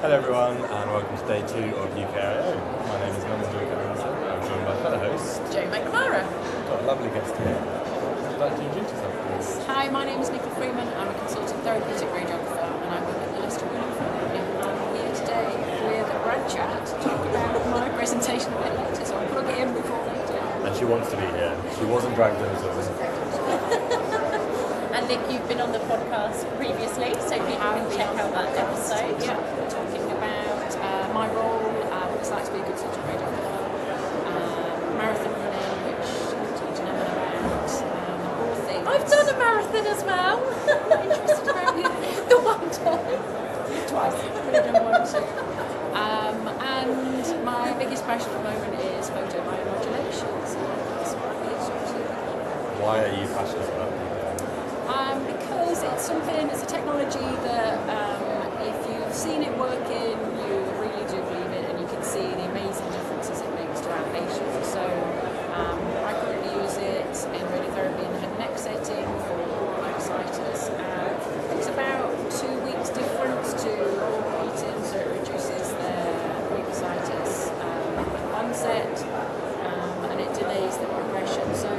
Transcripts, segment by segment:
Hello everyone, and welcome to day 2 of UKIO. My name is Joe. I'm joined by fellow host Joe McNamara. Got a lovely guest here. Would you like to introduce yourself, please? Hi, my name is Freeman. I'm a consultant therapeutic radiographer and I work at the Leicester Liverpool. I'm here today with Rad Chat to talk about my presentation a bit later, so I'll plug it in before later. And she wants to be here. She wasn't dragged into it. And Nick, you've been on the podcast previously, so people can check out that episode. Yeah, we're talking about my role, what it's like to be a consultant radiographer, marathon running, which I'm teaching them about, all things. I've done a marathon as well. Interested about The one time. twice. I've done one too. And my biggest passion at the moment is photobiomodulation. So that's what I'm interested in. Why are you passionate about it? Because it's something, it's a technology that if you've seen it working, you really do believe it, and you can see the amazing differences it makes to our patients. So I currently use it in radiotherapy in the head and neck setting for licensors. It's about 2 weeks difference to oral heating, so it reduces their mucositis onset and it delays the progression. So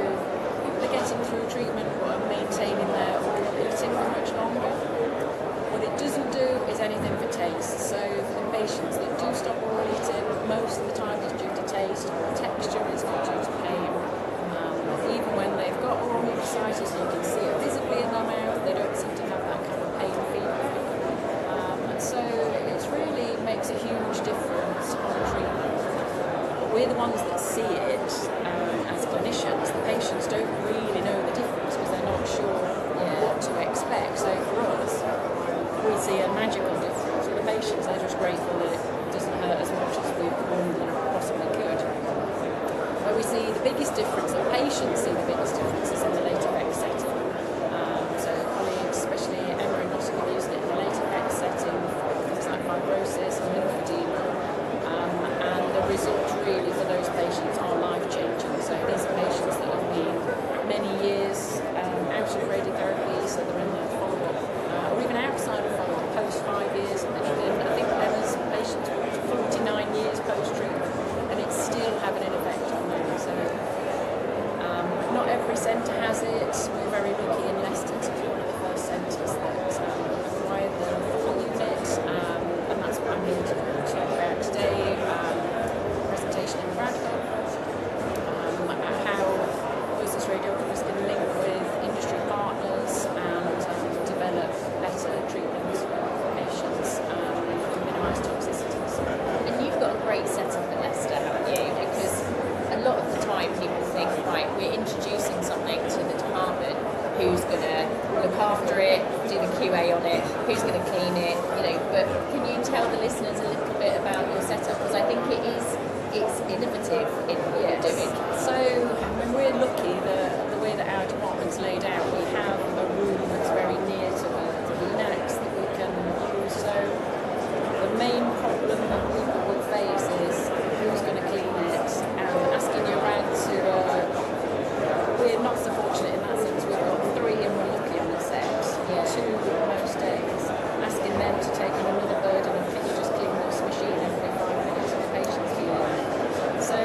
people are getting through treatment but are maintaining their oral heating for much longer. What it doesn't do is anything for taste. So for the patients that do stop oral heating, most of the time it's due to taste or texture, it's not due to pain. Even when they've got oral mucositis, you can see it visibly in their mouth, they don't seem to have that kind of pain feedback. So it really makes a huge difference on treatment. But we're the ones that see it as clinicians. The patients don't really know the difference because they're not sure what to expect. So for us, we see a magical difference. For the patients, they're just grateful that it doesn't hurt as much as we possibly could. Where we see the biggest difference, the patients see the biggest difference is in the late effect setting. So colleagues, especially Emma and Nottingham, are using it in the late effect setting for things like fibrosis and lymphedema. And the results really for those patients are life-changing. So these are patients that have been many years out of radiotherapy, so they're in their follow-up, or even outside of follow-up, post 5 years. And I think Emma's patients were 49 years post-treatment, and it's still having an effect on them. So not every centre has it. We're very lucky in Leicester to be one of the first centres that acquired the full unit, and that's what I'm here to talk about today. Presentation in Rad Chat, how licensed radiographers can link with industry partners and develop better treatments for patients and minimise toxicities. And you've got a great setup at Leicester, haven't you? Because a lot of the time people think, right, we're introducing something to the department, who's going to look after it, do the QA on it, who's going to clean it, but can you tell the listeners a little bit about your setup? Because I think it's innovative in what you're doing. So we're lucky that the way that our department's laid out, we have a room that's very near to the linacs that we can use. So the main problem that people will face is who's going to clean it, and asking your rad to we're not so fortunate in that sense. We've got 3 and we're lucky on the set, 2 most days. Asking them to take on another burden of can you just clean this machine every 5 minutes of the patient's here. So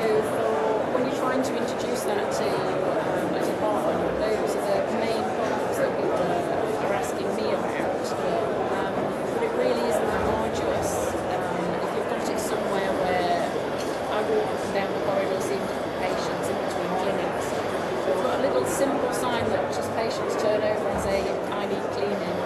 when you're trying to introduce that to a department, those are the main problems that people are asking me about. But it really isn't that arduous. If you've got it somewhere where I walk up and down the corridor seeing different patients in between clinics, we've got a little simple sign that just patients turn over and say, I need cleaning.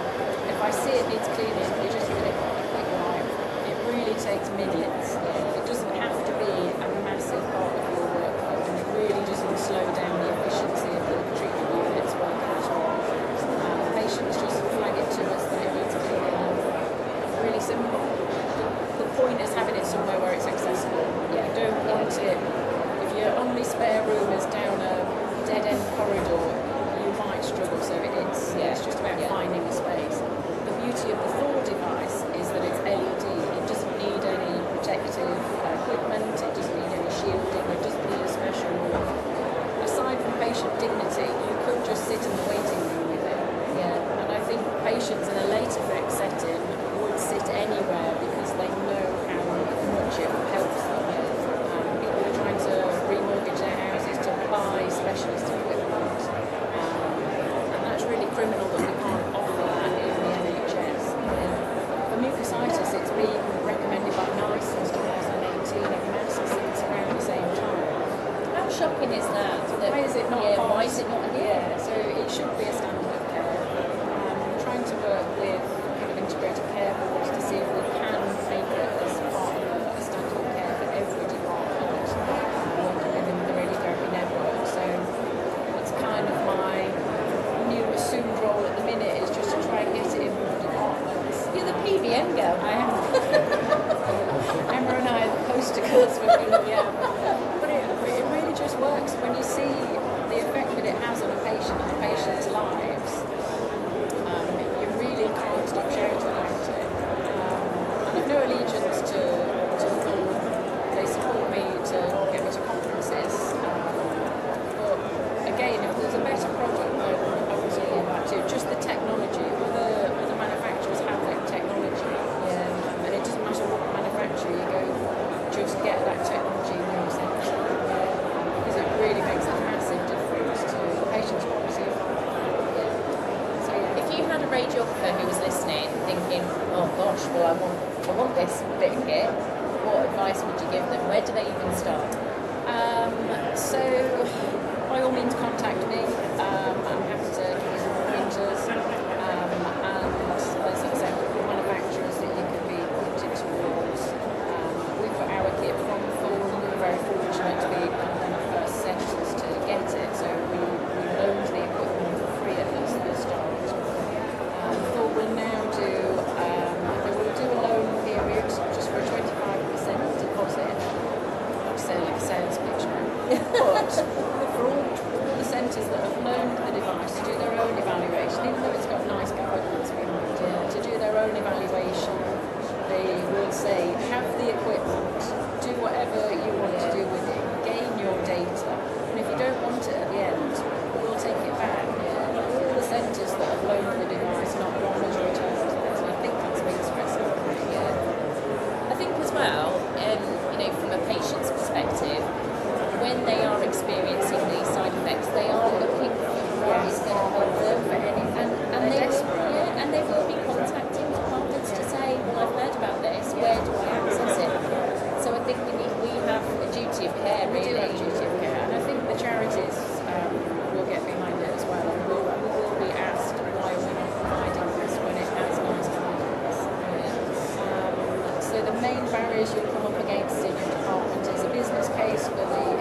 If I see it needs cleaning, you just click right. It really takes minutes. It doesn't have to be a massive part of your workload, and it really doesn't slow down the efficiency of the treatment units working at all. Patients just flag it to us that it needs cleaning. Really simple. The point is having it somewhere where it's accessible. You don't want it, if your only spare room is down a dead-end corridor, you might struggle. So it's just about finding a space. The beauty of the Thor device is that it's LED. It doesn't need any protective equipment, it doesn't need any shielding, it doesn't need a special room. Aside from patient dignity, you could just sit in the waiting room with it. And I think patients in a late effect setting would sit anywhere because they know does for people, yeah. But it really just works when you see the effect that it has on a patient and the patient's lives. You really can't stop shouting about it. And I've no allegiance to Thor. They support me to get me to conferences. But again, if there's a better product, I would support that too. Just the technology. Other manufacturers have that technology. And it doesn't matter what manufacturer you go, just get that technology in your centre. Because it really makes a massive difference to the patient's quality of life. So yeah. If you had a radiographer who was listening, thinking, oh gosh, well I want this bit of kit, what advice would you give them? Where do they even start? So by all means contact me. I'm happy to give you some pointers. And there's acceptable manufacturers that you can be pointed towards. We've got our kit from Full. We were very fortunate to be one of the first centres to get it. So we loaned the equipment for free at the start. Full will now do, they will do a loan period just for a 25% deposit. I'll say like a sales pitch now. But for all the centres that have loaned the device to do their own evaluation, even though it's got nice guidance behind it, to do their own evaluation, they will say, have the equipment, do whatever you want to do with it, gain your data, and if you don't want it at the end, we'll take it back. All the centres that have loaned the device, not one has returned it, and I think that's been stressful. I think as well, from a patient's perspective, when they are experiencing these side effects, they are looking for what is going to help them for anything. And they will be contacting departments to say, well, I've heard about this, where do I access it? So I think we have a duty of care, We do really. have a duty of care, and I think the charities will get behind it as well, and we will be asked why we're not providing this when it has nice guidance. So the main barriers you'll come up against in your department is a business case for the